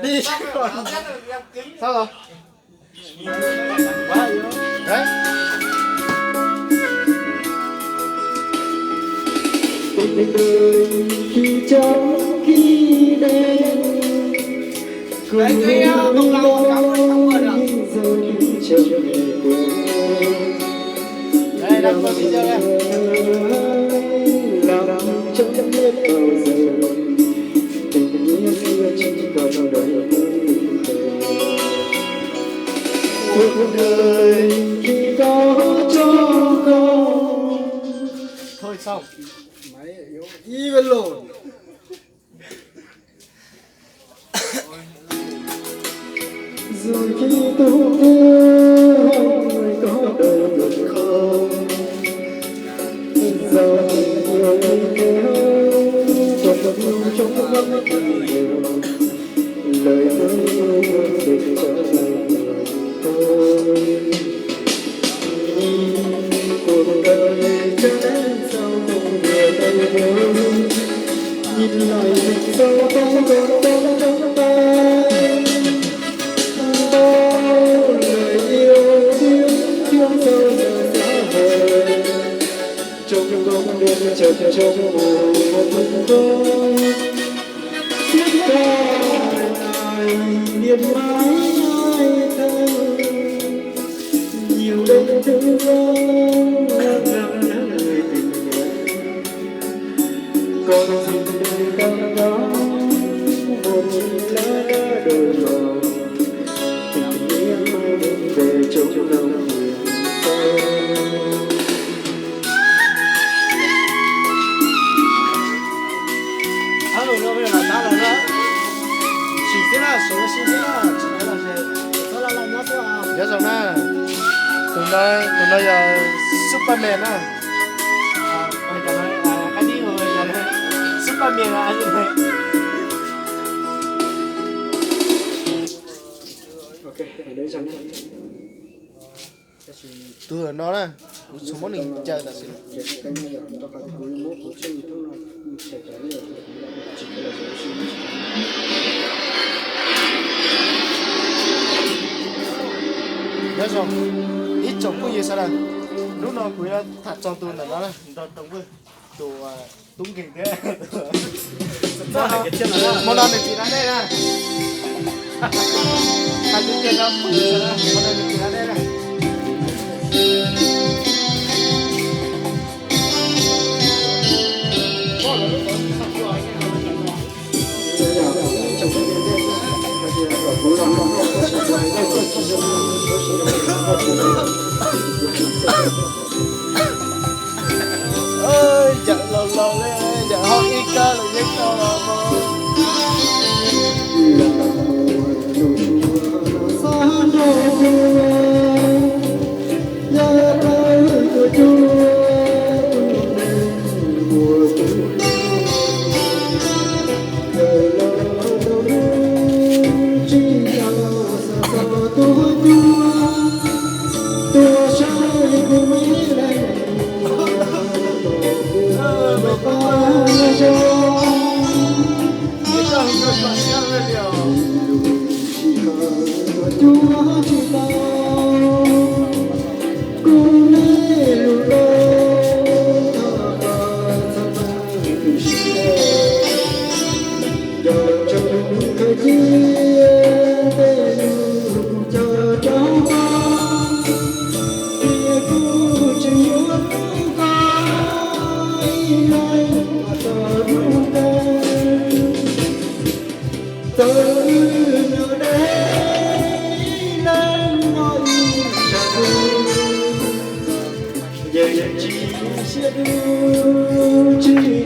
Đi còn sao rồi? Đấy. Khi trong khi đêm Đấy cái bông lau cảm ơn ạ. Đây đang có video đây. Làm trong biết bao giờ tình nghĩa xưa chỉ còn đời cuộc đời khi có cho con. Thôi xong. Máy yếu y bên lồn. Rồi khi tôi yêu người có đời được không? Giờ yêu kéo cho yêu trong mắt nhiều lời nói yêu để cho tôi. Cuộc đời cho đến sau không vừa tay nhớ nhìn lại mình sao không còn đâu trong tay. Bao lời yêu tiếng thương sâu giờ xa vời trong bóng đêm chợt trong mù một mình tôi xiết tay niềm mãi ai thân nhiều đêm thương người tình nhân còn gì đời đang đó một lá đôi màu tình nghĩa mai đến về trong lòng người Alo nó bây giờ là ta rồi đó. Chỉ thế là số xin thế là chỉ là gì? Đó là nhớ thôi à. Nhớ rồi nè. Tụi nó giờ Superman á. Bây giờ nói cái gì rồi giờ này Superman là như thế. ok ở đây chẳng hạn Tôi là nó nè. Số món mình chơi là gì? cái này là chúng ta phải cuối mốt của chân tôi là sẽ trả lời chỉ là số xin Nhớ rồi. Ít chồng có gì sao đây? Lúc nào quý là thật trong tôi là nó là tổng với đồ tung kình thế. Món ăn này chỉ là đây nè. Hai cái kia nó món ăn này chỉ là đây nè. Ơi chẳng lâu lâu lên chẳng hỏi ít ca là nhất đâu là mơ. Chỉ